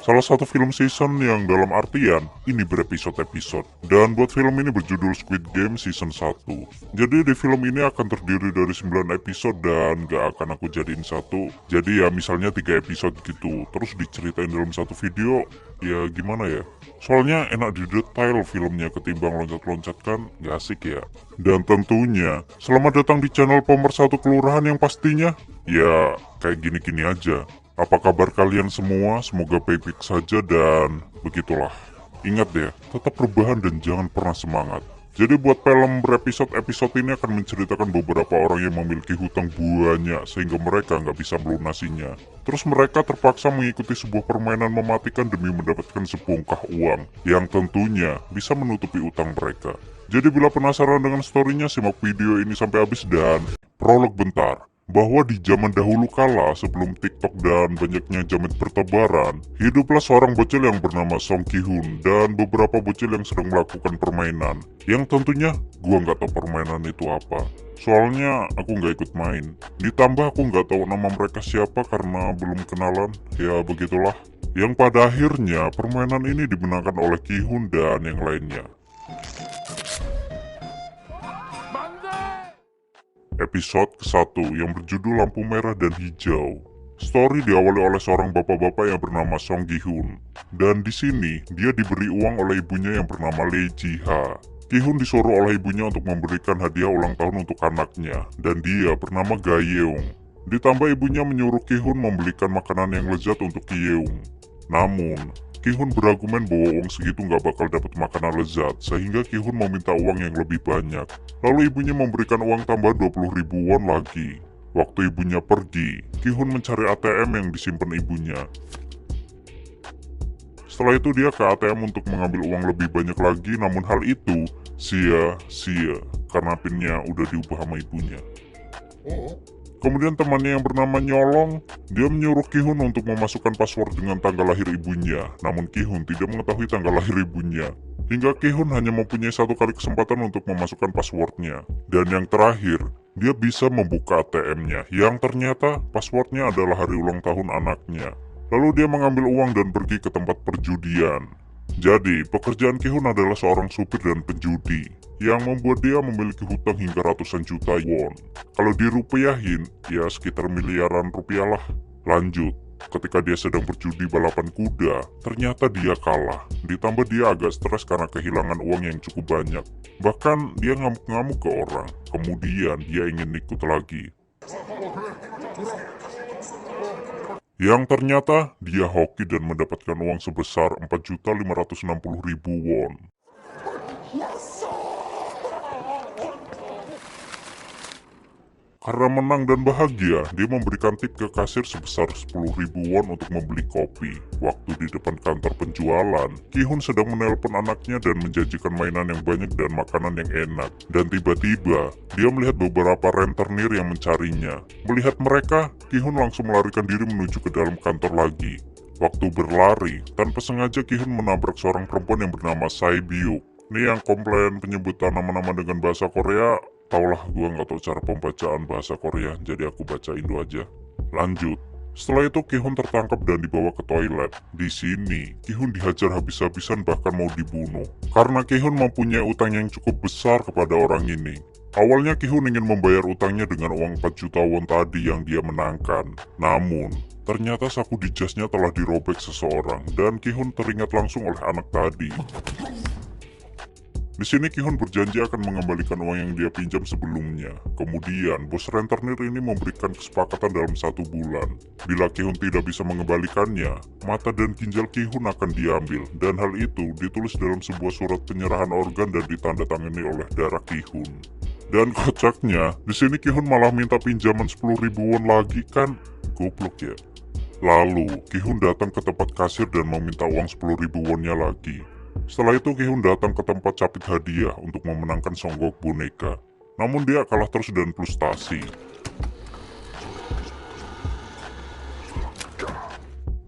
Salah satu film season yang dalam artian ini berepisode-episode. Dan buat film ini berjudul Squid Game Season 1. Jadi di film ini akan terdiri dari 9 episode dan gak akan aku jadiin satu. Jadi ya misalnya 3 episode gitu, terus diceritain dalam satu video, ya gimana ya. Soalnya enak di detail filmnya ketimbang loncat-loncat kan gak asik ya. Dan tentunya, selamat datang di channel Pemersatu Kelurahan yang pastinya, ya kayak gini-gini aja. Apa kabar kalian semua? Semoga baik-baik saja dan begitulah. Ingat ya, tetap perubahan dan jangan pernah semangat. Jadi buat film berepisode-episode ini akan menceritakan beberapa orang yang memiliki hutang banyak sehingga mereka nggak bisa melunasinya. Terus mereka terpaksa mengikuti sebuah permainan mematikan demi mendapatkan sebongkah uang yang tentunya bisa menutupi utang mereka. Jadi bila penasaran dengan storynya, simak video ini sampai habis dan prolog bentar. Bahwa di zaman dahulu kala sebelum TikTok dan banyaknya jamet bertebaran, hiduplah seorang bocil yang bernama Song Ki-hun dan beberapa bocil yang sedang melakukan permainan. Yang tentunya gua nggak tahu permainan itu apa. Soalnya aku nggak ikut main. Ditambah aku nggak tahu nama mereka siapa karena belum kenalan. Ya begitulah. Yang pada akhirnya permainan ini dimenangkan oleh Ki-hun dan yang lainnya. Episode ke-1 yang berjudul Lampu Merah dan Hijau. Story diawali oleh seorang bapak-bapak yang bernama Song Gi-hun. Dan di sini dia diberi uang oleh ibunya yang bernama Lee Ji-ha. Ki-hun disuruh oleh ibunya untuk memberikan hadiah ulang tahun untuk anaknya dan dia bernama Ga-yeong. Ditambah ibunya menyuruh Ki-hun membelikan makanan yang lezat untuk Ki-yeong. Namun Ki-hun berargumen bahwa uang segitu nggak bakal dapat makanan lezat, sehingga Ki-hun meminta uang yang lebih banyak. Lalu ibunya memberikan uang tambahan 20.000 won lagi. Waktu ibunya pergi, Ki-hun mencari ATM yang disimpan ibunya. Setelah itu dia ke ATM untuk mengambil uang lebih banyak lagi, namun hal itu sia-sia karena pinnya udah diubah sama ibunya. Kemudian temannya yang bernama Nyolong, dia menyuruh Ki-hun untuk memasukkan password dengan tanggal lahir ibunya. Namun Ki-hun tidak mengetahui tanggal lahir ibunya. Hingga Ki-hun hanya mempunyai satu kali kesempatan untuk memasukkan passwordnya. Dan yang terakhir, dia bisa membuka ATM-nya. Yang ternyata passwordnya adalah hari ulang tahun anaknya. Lalu dia mengambil uang dan pergi ke tempat perjudian. Jadi, pekerjaan Ki-hun adalah seorang supir dan penjudi, yang membuat dia memiliki hutang hingga ratusan juta won. Kalau dirupiahin, ya sekitar miliaran rupiah lah. Lanjut, ketika dia sedang berjudi balapan kuda, ternyata dia kalah. Ditambah dia agak stres karena kehilangan uang yang cukup banyak. Bahkan dia ngamuk-ngamuk ke orang, kemudian dia ingin ikut lagi. Yang ternyata dia hoki dan mendapatkan uang sebesar 4.560.000 won. Karena menang dan bahagia, dia memberikan tip ke kasir sebesar 10.000 won untuk membeli kopi. Waktu di depan kantor penjualan, Ki-hun sedang menelpon anaknya dan menjanjikan mainan yang banyak dan makanan yang enak. Dan tiba-tiba, dia melihat beberapa rentenir yang mencarinya. Melihat mereka, Ki-hun langsung melarikan diri menuju ke dalam kantor lagi. Waktu berlari, tanpa sengaja Ki-hun menabrak seorang perempuan yang bernama Sai Byuk. Ini yang komplain penyebutan nama-nama dengan bahasa Korea. Taulah gua nggak tahu cara pembacaan bahasa Korea, jadi aku baca Indo aja. Lanjut. Setelah itu Ki-hun tertangkap dan dibawa ke toilet. Di sini, Ki-hun dihajar habis-habisan bahkan mau dibunuh. Karena Ki-hun mempunyai utang yang cukup besar kepada orang ini. Awalnya Ki-hun ingin membayar utangnya dengan uang 4 juta won tadi yang dia menangkan. Namun, ternyata saku di jasnya telah dirobek seseorang dan Ki-hun teringat langsung oleh anak tadi. Di sini Ki-hun berjanji akan mengembalikan uang yang dia pinjam sebelumnya. Kemudian, bos rentenir ini memberikan kesepakatan dalam 1 bulan. Bila Ki-hun tidak bisa mengembalikannya, mata dan ginjal Ki-hun akan diambil. Dan hal itu ditulis dalam sebuah surat penyerahan organ dan ditandatangani oleh darah Ki-hun. Dan kocaknya, di sini Ki-hun malah minta pinjaman 10.000 won lagi, kan goblok ya. Lalu, Ki-hun datang ke tempat kasir dan meminta uang 10.000 wonnya lagi. Setelah itu Ki-hun datang ke tempat capit hadiah untuk memenangkan songgok boneka. Namun dia kalah terus dan frustasi.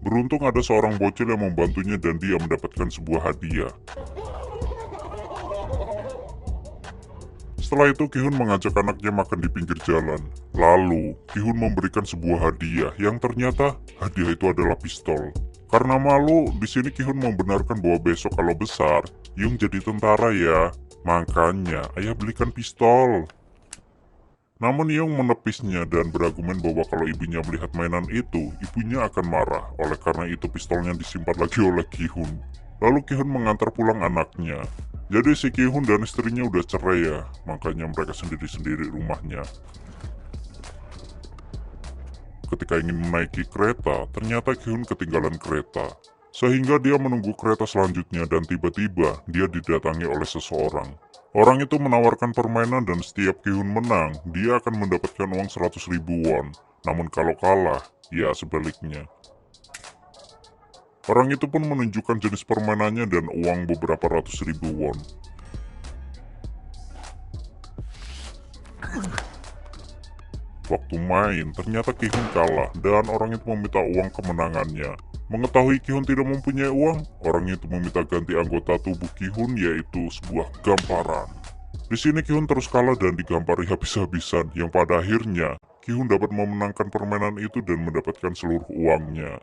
Beruntung ada seorang bocil yang membantunya dan dia mendapatkan sebuah hadiah. Setelah itu Ki-hun mengajak anaknya makan di pinggir jalan. Lalu Ki-hun memberikan sebuah hadiah yang ternyata hadiah itu adalah pistol. Karena malu, di sini Ki-hun membenarkan bahwa besok kalau besar, Yung jadi tentara ya. Makanya ayah belikan pistol. Namun Yung menepisnya dan berargumen bahwa kalau ibunya melihat mainan itu, ibunya akan marah. Oleh karena itu pistolnya disimpan lagi oleh Ki-hun. Lalu Ki-hun mengantar pulang anaknya. Jadi si Ki-hun dan istrinya udah cerai ya, makanya mereka sendiri-sendiri rumahnya. Ketika ingin menaiki kereta, ternyata Ki-hun ketinggalan kereta. Sehingga dia menunggu kereta selanjutnya dan tiba-tiba dia didatangi oleh seseorang. Orang itu menawarkan permainan dan setiap Ki-hun menang, dia akan mendapatkan uang 100.000 won. Namun kalau kalah, ya sebaliknya. Orang itu pun menunjukkan jenis permainannya dan uang beberapa ratus ribu won. Waktu main, ternyata Ki-hun kalah dan orang itu meminta uang kemenangannya. Mengetahui Ki-hun tidak mempunyai uang, orang itu meminta ganti anggota tubuh Ki-hun yaitu sebuah gamparan. Di sini Ki-hun terus kalah dan digampari habis-habisan, yang pada akhirnya Ki-hun dapat memenangkan permainan itu dan mendapatkan seluruh uangnya.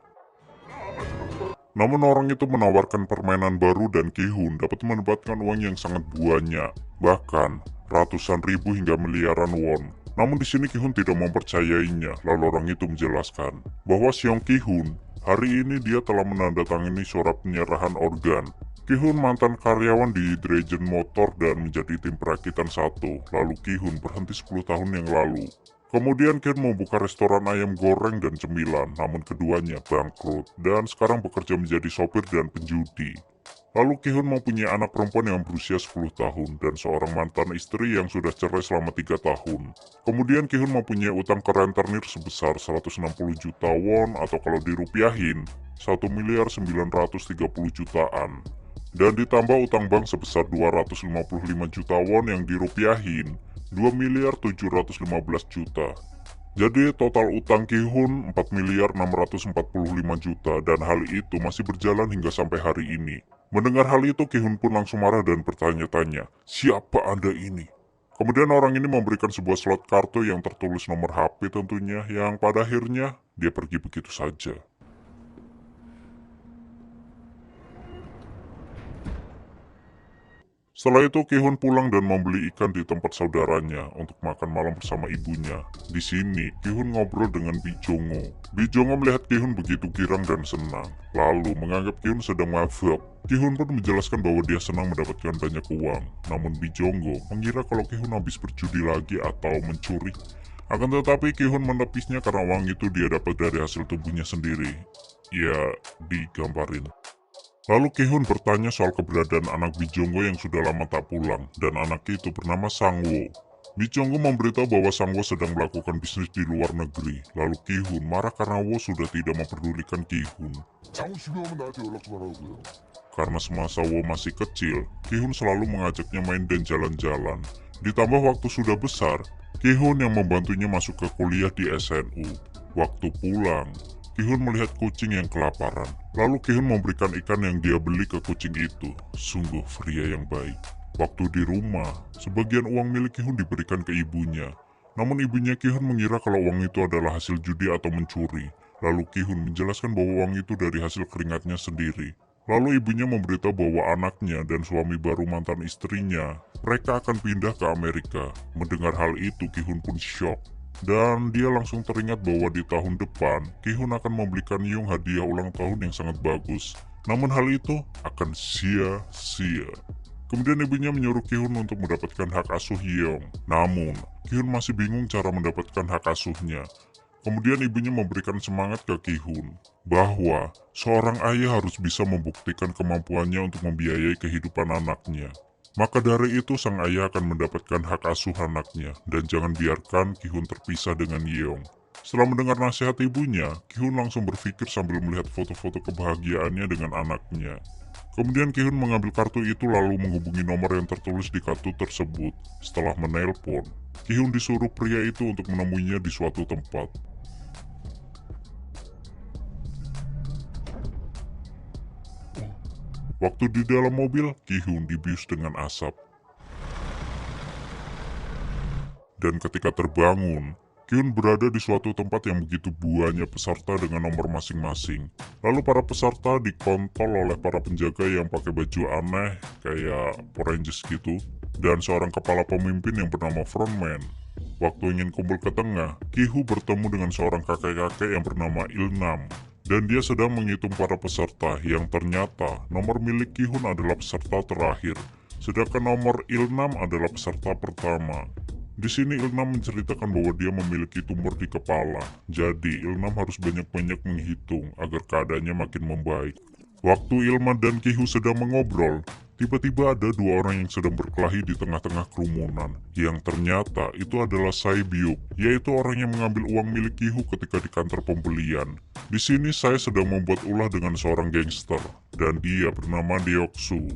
Namun orang itu menawarkan permainan baru dan Ki-hun dapat mendapatkan uang yang sangat banyak, bahkan ratusan ribu hingga miliaran won. Namun di sini Ki-hun tidak mempercayainya, lalu orang itu menjelaskan bahwa Seong Ki-hun hari ini dia telah menandatangani surat penyerahan organ. Ki-hun mantan karyawan di Dragon Motor dan menjadi tim perakitan 1, lalu Ki-hun berhenti 10 tahun yang lalu. Kemudian Ki-hun membuka restoran ayam goreng dan cemilan, namun keduanya bangkrut dan sekarang bekerja menjadi sopir dan penjudi. Lalu Ki-hun mempunyai anak perempuan yang berusia 10 tahun dan seorang mantan istri yang sudah cerai selama 3 tahun. Kemudian Ki-hun mempunyai utang ke rentenir sebesar 160 juta won atau kalau dirupiahin 1.930 jutaan. Dan ditambah utang bank sebesar 255 juta won yang dirupiahin 2.715 juta. Jadi total utang Ki-hun 4.645 juta dan hal itu masih berjalan hingga sampai hari ini. Mendengar hal itu Ki-hun pun langsung marah dan bertanya-tanya, siapa Anda ini? Kemudian orang ini memberikan sebuah slot kartu yang tertulis nomor HP tentunya, yang pada akhirnya dia pergi begitu saja. Setelah itu Ki-hun pulang dan membeli ikan di tempat saudaranya untuk makan malam bersama ibunya. Di sini Ki-hun ngobrol dengan Bi Jongo. Bi Jongo melihat Ki-hun begitu girang dan senang, lalu menganggap Ki-hun sedang mabuk. Ki-hun pun menjelaskan bahwa dia senang mendapatkan banyak uang. Namun Bi Jongo mengira kalau Ki-hun habis berjudi lagi atau mencuri. Akan tetapi Ki-hun menepisnya karena uang itu dia dapat dari hasil tubuhnya sendiri. Ya, digambarin. Lalu Ki-hun bertanya soal keberadaan anak Bi Jongo yang sudah lama tak pulang, dan anak itu bernama Sang-woo. Bi Jongo memberitahu bahwa Sang-woo sedang melakukan bisnis di luar negeri. Lalu Ki-hun marah karena Woo sudah tidak memperdulikan Ki-hun. Karena semasa Woo masih kecil, Ki-hun selalu mengajaknya main dan jalan-jalan. Ditambah waktu sudah besar, Ki-hun yang membantunya masuk ke kuliah di SNU. Waktu pulang, Ki-hun melihat kucing yang kelaparan. Lalu Ki-hun memberikan ikan yang dia beli ke kucing itu. Sungguh pria yang baik. Waktu di rumah, sebagian uang milik Ki-hun diberikan ke ibunya. Namun ibunya Ki-hun mengira kalau uang itu adalah hasil judi atau mencuri. Lalu Ki-hun menjelaskan bahwa uang itu dari hasil keringatnya sendiri. Lalu ibunya memberitahu bahwa anaknya dan suami baru mantan istrinya, mereka akan pindah ke Amerika. Mendengar hal itu Ki-hun pun syok. Dan dia langsung teringat bahwa di tahun depan, Ki-hun akan membelikan Yung hadiah ulang tahun yang sangat bagus. Namun hal itu akan sia-sia. Kemudian ibunya menyuruh Ki-hun untuk mendapatkan hak asuh Yeong. Namun, Ki-hun masih bingung cara mendapatkan hak asuhnya. Kemudian ibunya memberikan semangat ke Ki-hun bahwa seorang ayah harus bisa membuktikan kemampuannya untuk membiayai kehidupan anaknya. Maka dari itu sang ayah akan mendapatkan hak asuh anaknya dan jangan biarkan Ki-hun terpisah dengan Yeong. Setelah mendengar nasihat ibunya, Ki-hun langsung berpikir sambil melihat foto-foto kebahagiaannya dengan anaknya. Kemudian Ki-hun mengambil kartu itu lalu menghubungi nomor yang tertulis di kartu tersebut. Setelah menelpon, Ki-hun disuruh pria itu untuk menemuinya di suatu tempat. Waktu di dalam mobil, Ki-hun dibius dengan asap. Dan ketika terbangun, Ki-hun berada di suatu tempat yang begitu banyak peserta dengan nomor masing-masing. Lalu para peserta dikontol oleh para penjaga yang pakai baju aneh kayak Power Rangers gitu, dan seorang kepala pemimpin yang bernama Frontman. Waktu ingin kumpul ke tengah, Ki-hu bertemu dengan seorang kakek-kakek yang bernama Ilnam. Dan dia sedang menghitung para peserta yang ternyata nomor milik Ki-hun adalah peserta terakhir, sedangkan nomor Ilnam adalah peserta pertama. Di sini Ilnam menceritakan bahwa dia memiliki tumor di kepala, jadi Ilnam harus banyak-banyak menghitung agar keadaannya makin membaik. Waktu Ilman dan Ki-hu sedang mengobrol, tiba-tiba ada dua orang yang sedang berkelahi di tengah-tengah kerumunan, yang ternyata itu adalah Sai Byuk, yaitu orang yang mengambil uang milik Ki-hu ketika di kantor pembelian. Di sini saya sedang membuat ulah dengan seorang gangster, dan dia bernama Deoksu.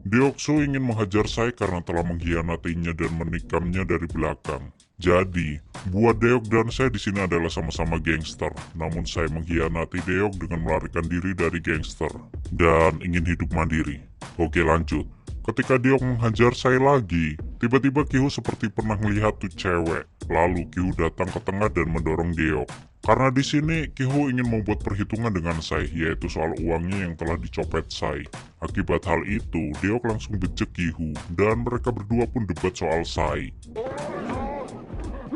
Deoksu ingin menghajar saya karena telah mengkhianatinya dan menikamnya dari belakang. Jadi, buat Deok dan saya di sini adalah sama-sama gangster. Namun saya mengkhianati Deok dengan melarikan diri dari gangster dan ingin hidup mandiri. Oke, lanjut. Ketika Deok menghajar saya lagi, tiba-tiba Ki-hu seperti pernah melihat tuh cewek. Lalu Ki-hu datang ke tengah dan mendorong Deok. Karena di sini Ki-hu ingin membuat perhitungan dengan Sai, yaitu soal uangnya yang telah dicopet Sai. Akibat hal itu, Deok langsung bejek Ki-hu dan mereka berdua pun debat soal Sai.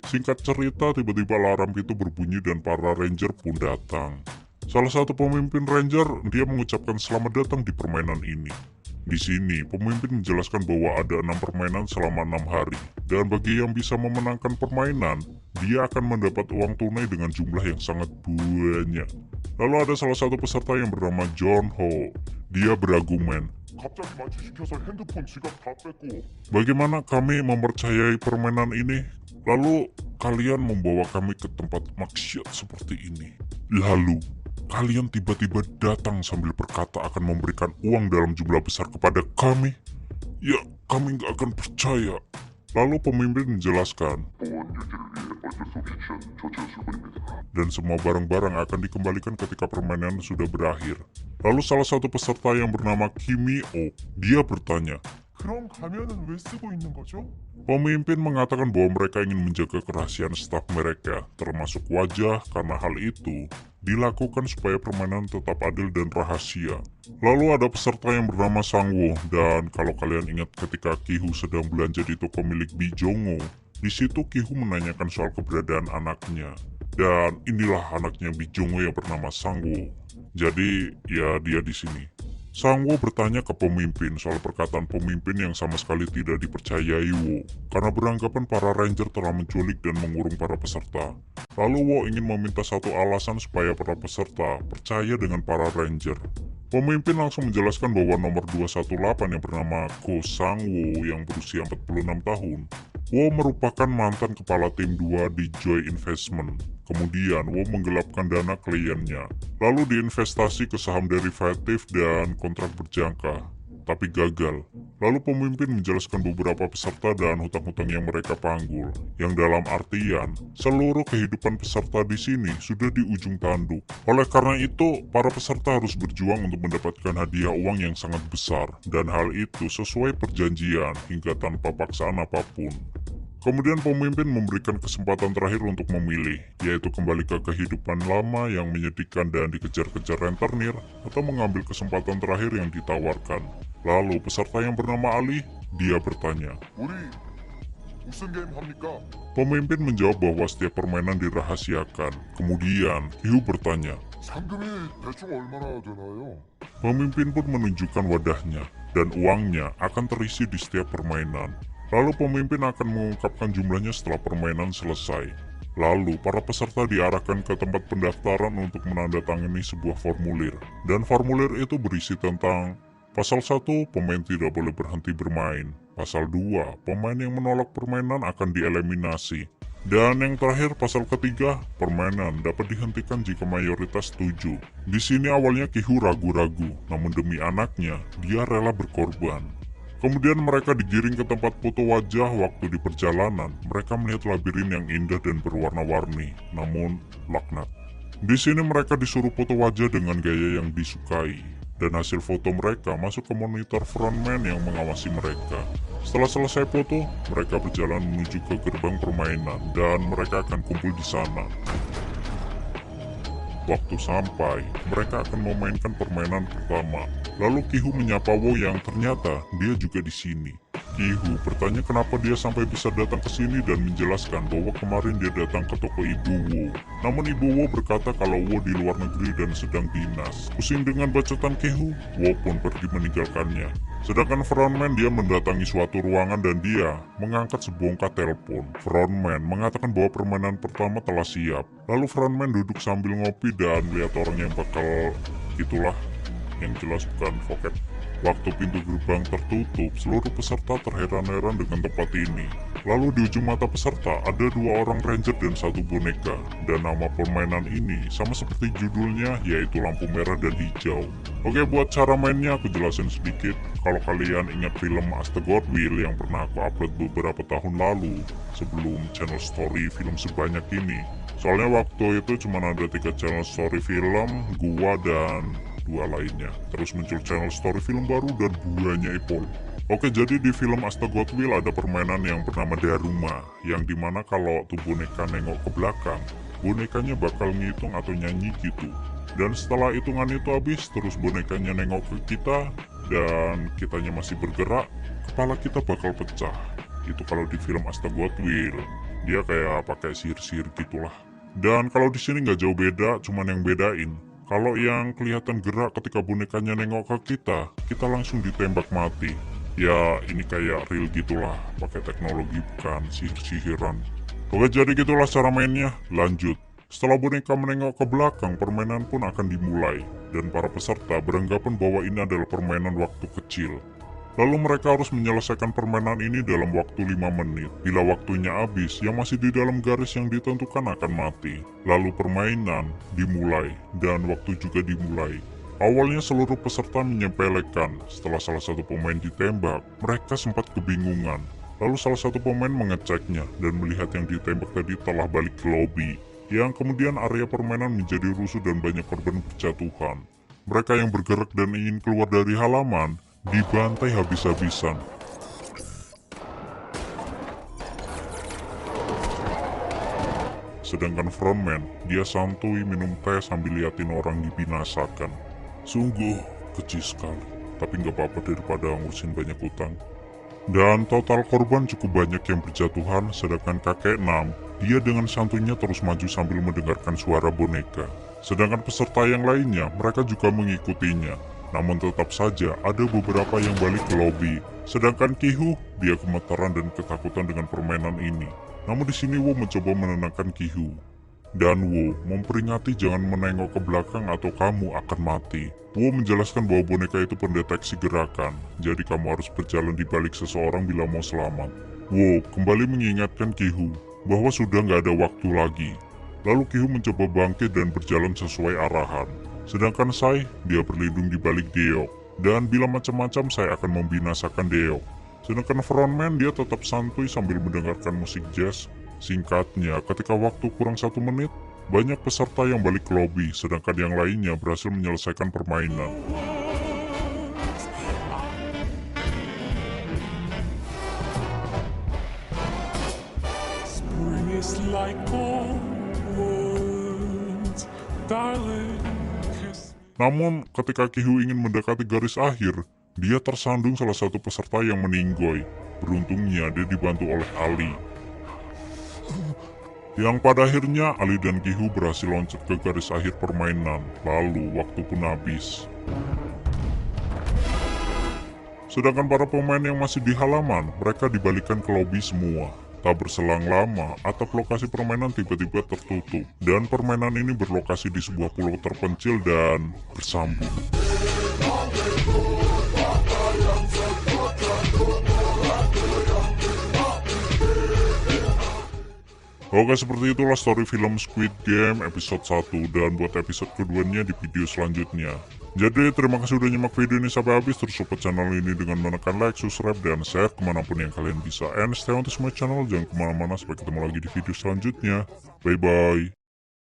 Singkat cerita, tiba-tiba alarm itu berbunyi dan para ranger pun datang. Salah satu pemimpin ranger, dia mengucapkan selamat datang di permainan ini. Di sini, pemimpin menjelaskan bahwa ada 6 permainan selama 6 hari. Dan bagi yang bisa memenangkan permainan, dia akan mendapat uang tunai dengan jumlah yang sangat banyak. Lalu ada salah satu peserta yang bernama John Ho. Dia berargumen, bagaimana kami mempercayai permainan ini? Lalu kalian membawa kami ke tempat maksiat seperti ini. Lalu kalian tiba-tiba datang sambil berkata akan memberikan uang dalam jumlah besar kepada kami. Ya, kami nggak akan percaya. Lalu pemimpin menjelaskan, dan semua barang-barang akan dikembalikan ketika permainan sudah berakhir. Lalu salah satu peserta yang bernama Kimi-o, dia bertanya, 그럼 가면은 왜 쓰고 있는 거죠? pemimpin mengatakan bahwa mereka ingin menjaga kerahasiaan staf mereka, termasuk wajah, karena hal itu dilakukan supaya permainan tetap adil dan rahasia. Lalu ada peserta yang bernama Sangwoo, dan kalau kalian ingat ketika Ki-hu sedang belanja di toko milik Bijongo, di situ Ki-hu menanyakan soal keberadaan anaknya. Dan inilah anaknya Bijongo yang bernama Sangwoo. Jadi ya dia di sini. Sangwoo bertanya ke pemimpin soal perkataan pemimpin yang sama sekali tidak dipercayai Wo, karena beranggapan para ranger telah menculik dan mengurung para peserta. Lalu Wo ingin meminta satu alasan supaya para peserta percaya dengan para ranger. Pemimpin langsung menjelaskan bahwa nomor 218 yang bernama Ko Sangwoo yang berusia 46 tahun, Wo merupakan mantan kepala tim 2 di Joy Investment. Kemudian Wo menggelapkan dana kliennya, lalu diinvestasi ke saham derivatif dan kontrak berjangka, tapi gagal. Lalu pemimpin menjelaskan beberapa peserta dan hutang-hutang yang mereka panggul, yang dalam artian seluruh kehidupan peserta di sini sudah di ujung tanduk. Oleh karena itu, para peserta harus berjuang untuk mendapatkan hadiah uang yang sangat besar, dan hal itu sesuai perjanjian hingga tanpa paksaan apapun. Kemudian pemimpin memberikan kesempatan terakhir untuk memilih, yaitu kembali ke kehidupan lama yang menyedihkan dan dikejar-kejar rentenir, atau mengambil kesempatan terakhir yang ditawarkan. Lalu peserta yang bernama Ali, dia bertanya. 우리 무슨 게임 합니까? Pemimpin menjawab bahwa setiap permainan dirahasiakan. Kemudian Ki-hu bertanya. 상금이 대충 얼마나 되나요? Pemimpin pun menunjukkan wadahnya, dan uangnya akan terisi di setiap permainan. Lalu pemimpin akan mengungkapkan jumlahnya setelah permainan selesai. Lalu para peserta diarahkan ke tempat pendaftaran untuk menandatangani sebuah formulir. Dan formulir itu berisi tentang Pasal 1, pemain tidak boleh berhenti bermain. Pasal 2, pemain yang menolak permainan akan dieliminasi. Dan yang terakhir, pasal ketiga, permainan dapat dihentikan jika mayoritas setuju. Di sini awalnya Ki-hu ragu-ragu, namun demi anaknya, dia rela berkorban. Kemudian mereka digiring ke tempat foto wajah. Waktu di perjalanan, mereka melihat labirin yang indah dan berwarna-warni, namun laknat. Di sini mereka disuruh foto wajah dengan gaya yang disukai. dan hasil foto mereka masuk ke monitor frontman yang mengawasi mereka. Setelah selesai foto, mereka berjalan menuju ke gerbang permainan dan mereka akan kumpul di sana. Waktu sampai, mereka akan memainkan permainan pertama. Lalu Ki-Hu menyapa Wo yang ternyata dia juga di sini. Ki-Hu bertanya kenapa dia sampai bisa datang ke sini dan menjelaskan bahwa kemarin dia datang ke toko Ibu Wo. Namun Ibu Wo berkata kalau Wo di luar negeri dan sedang dinas. Pusing dengan bacotan Ki-Hu, Wo pun pergi meninggalkannya. Sedangkan frontman dia mendatangi suatu ruangan dan dia mengangkat sebongkah telepon. Frontman mengatakan bahwa permainan pertama telah siap. Lalu frontman duduk sambil ngopi dan melihat orang yang bakal itulah, yang jelas bukan Voket. Waktu pintu gerbang tertutup, seluruh peserta terheran-heran dengan tempat ini. Lalu di ujung mata peserta ada 2 orang ranger dan 1 boneka. Dan nama permainan ini sama seperti judulnya, yaitu lampu merah dan hijau. Oke, buat cara mainnya aku jelasin sedikit. Kalau kalian ingat film Astaga God Wheel yang pernah aku upload beberapa tahun lalu sebelum channel story film sebanyak ini. Soalnya waktu itu cuma ada 3 channel story film, gua dan 2 lainnya. Terus muncul channel story film baru dan buahnya Ipol. Oke, jadi di film Astaga God Wheel ada permainan yang bernama Daruma, yang dimana kalau tuh boneka nengok ke belakang, bonekanya bakal ngitung atau nyanyi gitu. Dan setelah hitungan itu habis, terus bonekanya nengok ke kita dan kitanya masih bergerak, kepala kita bakal pecah. Itu kalau di film Astaga God Wheel, dia kayak pakai sihir-sihir gitulah. Dan kalau di sini nggak jauh beda, cuman yang bedain, kalau yang kelihatan gerak ketika bonekanya nengok ke kita langsung ditembak mati. Ya ini kayak real gitulah, pakai teknologi bukan sihir-sihiran. Oke, jadi gitulah cara mainnya. Lanjut. Setelah boneka menengok ke belakang, permainan pun akan dimulai. Dan para peserta beranggapan bahwa ini adalah permainan waktu kecil. Lalu mereka harus menyelesaikan permainan ini dalam waktu 5 menit. Bila waktunya habis, yang masih di dalam garis yang ditentukan akan mati. Lalu permainan dimulai, dan waktu juga dimulai. Awalnya seluruh peserta menyepelekan. Setelah salah satu pemain ditembak, mereka sempat kebingungan. Lalu salah satu pemain mengeceknya dan melihat yang ditembak tadi telah balik ke lobi. Yang kemudian area permainan menjadi rusuh dan banyak korban berjatuhan. Mereka yang bergerak dan ingin keluar dari halaman dibantai habis-habisan. Sedangkan frontman, dia santuy minum teh sambil liatin orang dibinasakan. Sungguh keji sekali, tapi nggak apa-apa daripada ngurusin banyak utang. Dan total korban cukup banyak yang berjatuhan, sedangkan kakek Nam, dia dengan santunya terus maju sambil mendengarkan suara boneka. Sedangkan peserta yang lainnya, mereka juga mengikutinya. Namun tetap saja ada beberapa yang balik ke lobi. Sedangkan Ki-Hu, dia gemeteran dan ketakutan dengan permainan ini. Namun di sini Wo mencoba menenangkan Ki-Hu. Dan Wo memperingati jangan menengok ke belakang atau kamu akan mati. Wo menjelaskan bahwa boneka itu pendeteksi gerakan, jadi kamu harus berjalan di balik seseorang bila mau selamat. Wo kembali mengingatkan Ki-Hu bahwa sudah nggak ada waktu lagi. Lalu Ki-Hu mencoba bangkit dan berjalan sesuai arahan. Sedangkan Sai, dia berlindung di balik Deok. Dan bila macam-macam saya akan membinasakan Deok. Sedangkan frontman dia tetap santuy sambil mendengarkan musik jazz. Singkatnya, ketika waktu kurang 1 menit, banyak peserta yang balik ke lobi, sedangkan yang lainnya berhasil menyelesaikan permainan. Spring is like old words, darling, kiss me. Namun, ketika Ki-Hu ingin mendekati garis akhir, dia tersandung salah satu peserta yang meninggoy. Beruntungnya, dia dibantu oleh Ali. Yang pada akhirnya Ali dan Ki-Hu berhasil loncat ke garis akhir permainan, lalu waktu pun habis. Sedangkan para pemain yang masih di halaman, mereka dibalikan ke lobi semua. Tak berselang lama, atap lokasi permainan tiba-tiba tertutup, dan permainan ini berlokasi di sebuah pulau terpencil dan bersambung. Oke, seperti itulah story film Squid Game episode 1, dan buat episode keduanya di video selanjutnya. Jadi terima kasih udah nyimak video ini sampai habis. Terus support channel ini dengan menekan like, subscribe, dan share kemanapun yang kalian bisa. And stay on to my channel, jangan kemana-mana, sampai ketemu lagi di video selanjutnya. Bye bye.